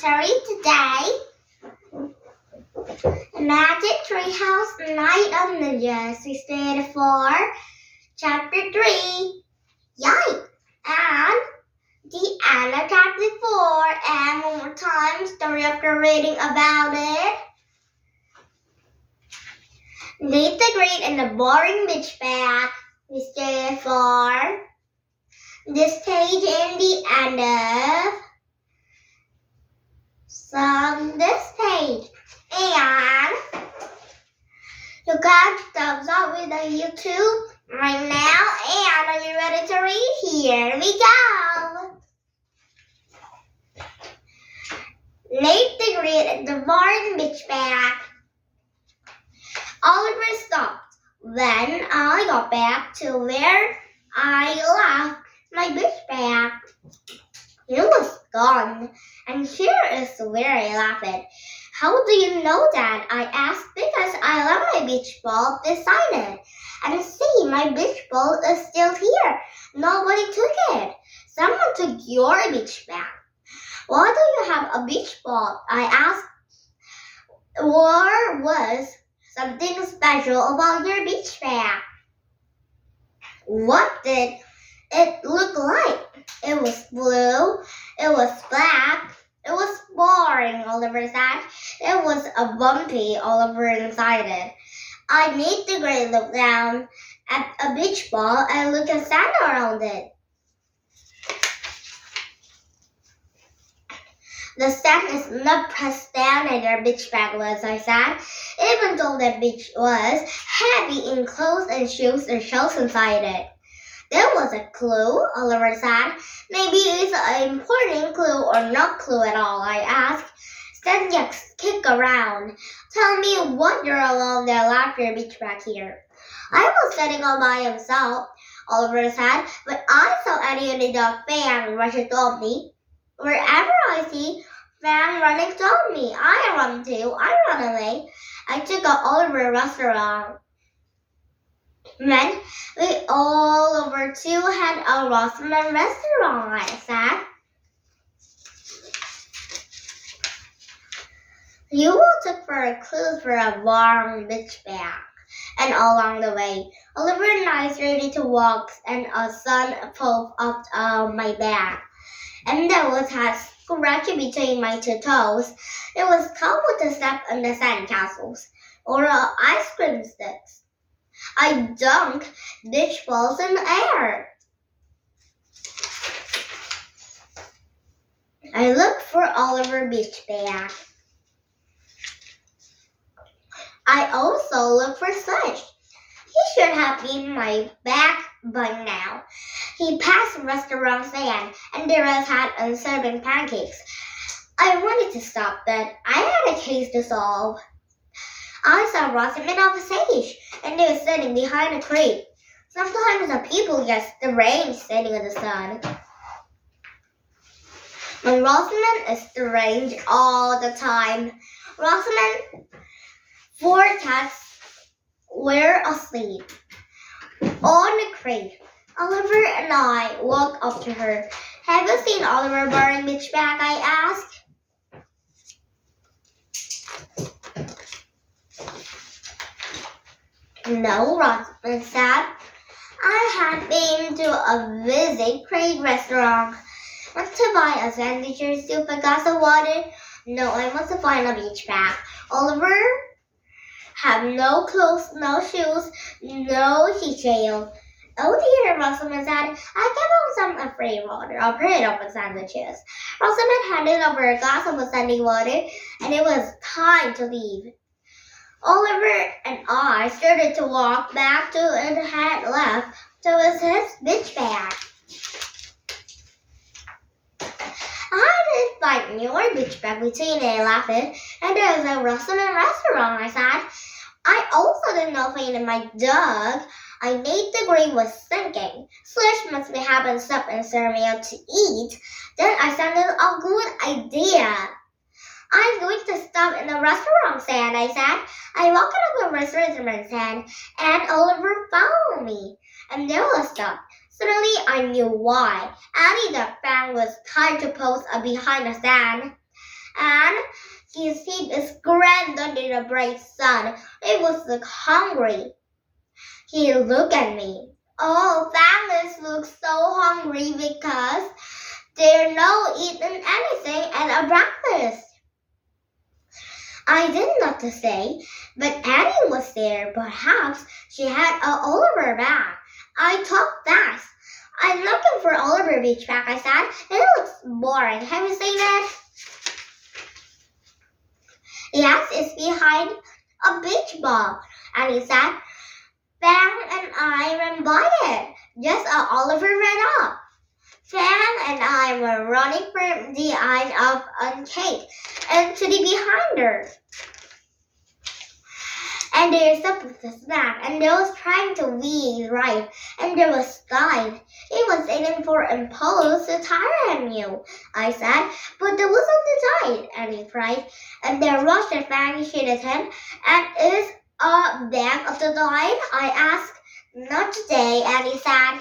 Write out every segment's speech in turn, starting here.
story today. Magic Treehouse Night of Ninjas. We stayed for Chapter 3. Yikes! And the end of Chapter 4. And one more time, story after reading about it. Meet the Great and the Boring Bitch Bag. We stayed for this page in the end of this page. And you got thumbs up with the YouTube right now. And are you ready to read? Here we go. Nate the Great and the Boring Bitch Bag. Oliver stopped when I got back to where I left my bitch bag. It was gone, and here is where I left it. How do you know that? I asked. Because I left my beach ball beside it. And see, my beach ball is still here. Nobody took it. Someone took your beach bag. Why do you have a beach ball? I asked. Or was something special about your beach bag? What did it look like? It was blue. It was black. It was boring, Oliver said. It was a bumpy, Oliver inside it. I made the Great look down at a beach ball and look at sand around it. The sand is not pressed down as your beach bag was, I said. Even though the beach was heavy in clothes and shoes and shells inside it. There was a clue, Oliver said. Maybe it's an important clue or not clue at all, I asked. Stand your kick around. Tell me what you're alone there left your beach bag here. I was sitting all by himself, Oliver said, but I saw Eddie and the dog Fan rushing toward me. Wherever I see Fan running toward me, I run too. I run away. I took an Oliver restaurant. Then we all over to had a Rossman restaurant, I said. You will look for clues for a warm beach bag. And along the way, Oliver and I started to walk and a sun pulled up my back. And there was a scratch between my two toes. It was covered with a step on the sandcastles or ice cream sticks. I dunked beach balls in the air. I looked for Oliver beach bag. I also looked for Sledge. He should have been my back by now. He passed restaurant Sand and there was hat and serving pancakes. I wanted to stop, but I had a case to solve. I saw Rosamond off a stage, and they were sitting behind a tree. Sometimes the people get deranged sitting in the sun. But Rosamond is deranged all the time. Rosamond, 4 cats were asleep on the crate. Oliver and I walked up to her. Have you seen Oliver Boring Beach Bag? I asked. No, Rosamond said. I had been to a visit Craig restaurant. Want to buy a sandwich or soup, a glass of water? No, I must find a beach bag. Oliver had no clothes, no shoes, no seashell. Oh dear, Rosamond said. I gave him some free water, a plate of sandwiches. Rosamond handed over a glass of sandy water, and it was time to leave. Oliver and I started to walk back to and had left towards his beach bag. I didn't find your beach bag between a laughing and there was a Rosamond restaurant, I said. I also did not find my dog. I made the Great was thinking. Slush must be having stuff and serve me out to eat. Then I sounded a good idea. I'm going to stop in the restaurant, Sand, I said. I walked up the restaurant, Sand, and Oliver followed me. And there was stop. Suddenly I knew why. Annie the fan was tied to post behind the stand. and his heap is grand under the bright sun. He was hungry. He looked at me. All families look so hungry because they're not eating anything at a breakfast. I didn't know what to say, but Annie was there. Perhaps she had an Oliver bag. I talked fast. I'm looking for Oliver beach bag, I said. It looks boring. Have you seen it? Yes, it's behind a beach ball. And he said, Fan and I ran by it, just as Oliver ran up. Fan and I were running from the end of a cake and to the behind her. And there stopped with a snack, and there was trying to be right, and there was Sky. He was aiming for impulse to tire him, I said, but there was on the tide, and he cried. And there rushed a Fanny shit at him, and is a bag of the tide? I asked. Not today, and he said.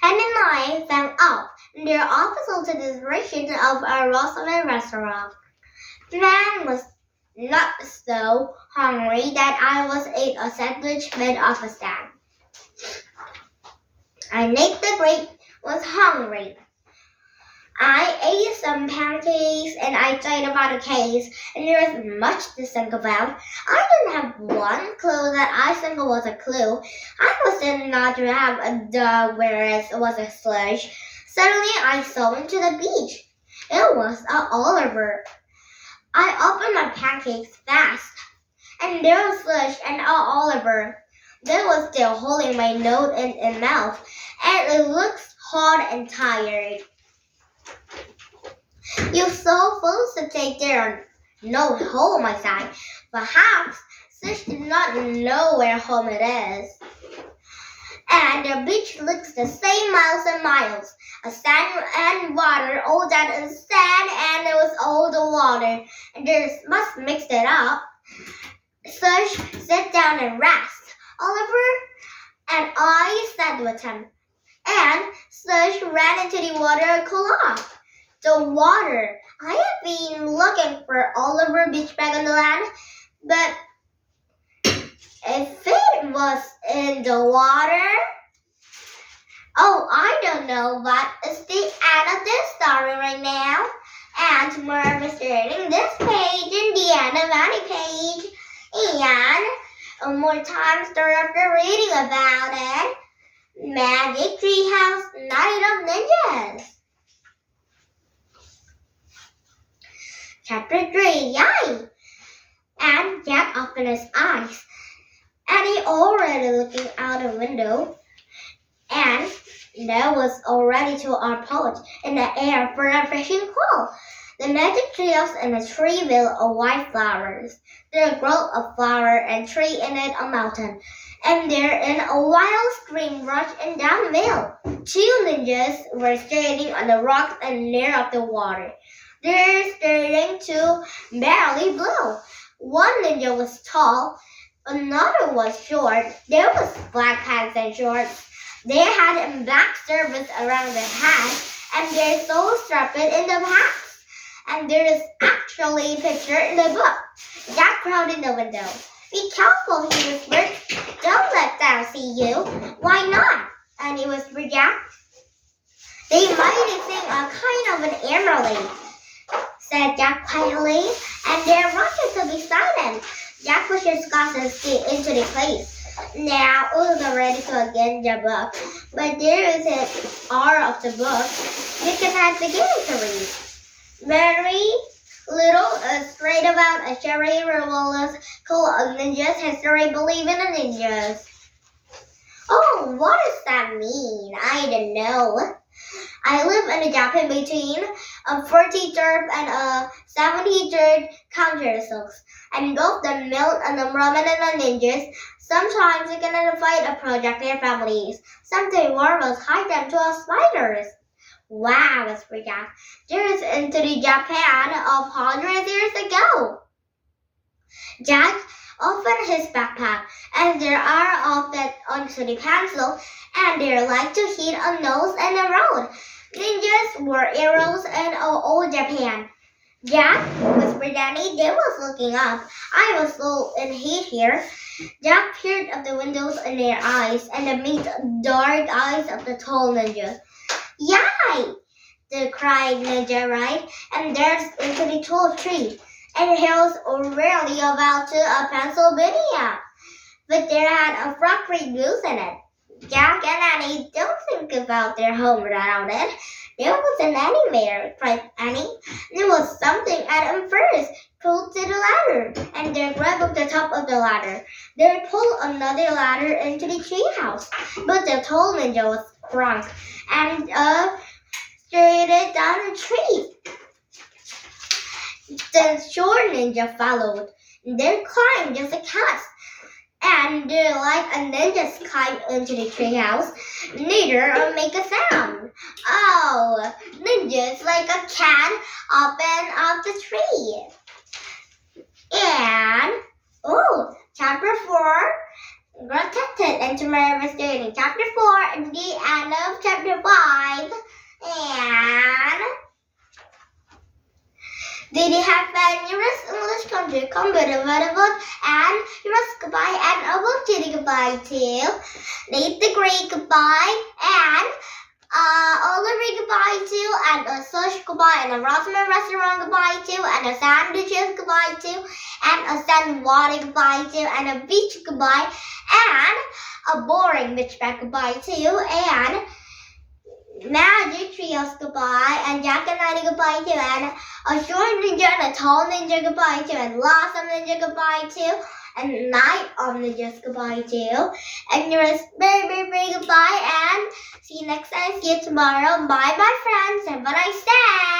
And then I found out, and they're opposite to the direction of a Rosamond restaurant. Fan was not so hungry that I was ate a sandwich made of a stand. And Nick the Great was hungry. I ate some pancakes and I thought about the case, and there was much to think about. I didn't have one clue that I think was a clue. I was not to have a dog, whereas it was a slush. Suddenly I saw into the beach. It was an Oliver. I opened my pancakes fast, and there was slush and an Oliver. They was still holding my nose and mouth, and it looks hot and tired. You're so foolish to take their note home, I said. Perhaps Slush did not know where home it is. And the beach looks the same miles and miles. A sand and water, all that is sand, and it was all the water. And they must mix it up. Slush, sit down and rest. Oliver and I sat with him. And Slush ran into the water and cooled off. The water. I have been looking for Oliver beach bag on the land, but if it was in the water, oh, I don't know, but it's the end of this story right now. And tomorrow I'm starting this page and the end of any page. And more time story after reading about it. Magic Treehouse Night of Ninjas. Chapter 3, Yay! And Jack opened his eyes, and he already looking out the window, and there was already 2 hours porch in the air for a fishing call. The magic treehouse in a tree built of white flowers. There grew a flower and tree in it a mountain, and there in a wild stream rushing down the mill. 2 ninjas were standing on the rocks and near up the water. They're starting to barely blow. One ninja was tall, another was short. There was black pants and shorts. They had a black service around their head, and their soul strapped in the pants. And there is actually a picture in the book. Jack crowded in the window. Be careful, he whispered. Don't let them see you. Why not? And he whispered, Jack. They might think a kind of an emerald, said Jack quietly, and their rushes to be silent. Jack pushed his glasses into the place. Now it was ready to begin the book, but there is an hour of the book because I beginning to read. Very little straight about a Sherry Revolver's School of Ninjas history believing in ninjas. Oh, what does that mean? I don't know. I live in a gap in between a 43rd and a 73rd counter-silks, and both the milk and the ramen and the ninjas sometimes they can identify a project their families. Something marvelous hide them to our spiders. Wow, whispered Jack. There is into the Japan of hundreds years ago. Jack opened his backpack, and there are of it onto the pencil, and they like to hit a nose and a road. Ninjas were heroes in old Japan. Jack, whispered Danny. They was looking up. I was so in heat here. Jack peered at the windows in their eyes and the meet dark eyes of the tall ninjas. Yay! They cried Ninja right, and danced into the tall tree. And hills were really about to Pennsylvania. But they had a concrete goose in it. Jack and Annie don't think about their home around it. There wasn't anywhere, cried Annie. There was something at them first. Pulled to the ladder, and they grabbed up the top of the ladder. They pulled another ladder into the treehouse, but the tall ninja was crunk and straight it down the tree. The short ninja followed. They climbed just a cat. And like a ninja climbed into the treehouse, neither make a sound. Oh, ninjas like a cat up and off the tree. And chapter 4 protected and tomorrow was doing chapter 4 and the end of chapter 5. And did you have fun? You rest English country, come with a book and you rest goodbye and a book to goodbye too. Nate the Great goodbye and Oliver goodbye too and a Sush goodbye and a Rosamond restaurant goodbye too and a sandwiches goodbye too and a sand water goodbye too and a beach goodbye and a boring beach back goodbye too and Magic Trios goodbye, and Jack and Nanny goodbye too, and a short ninja and a tall ninja goodbye too, and Blossom ninja goodbye too, and Night of Ninjas goodbye too, and yours very goodbye, and see you next time, see you tomorrow. Bye bye friends, and what I say.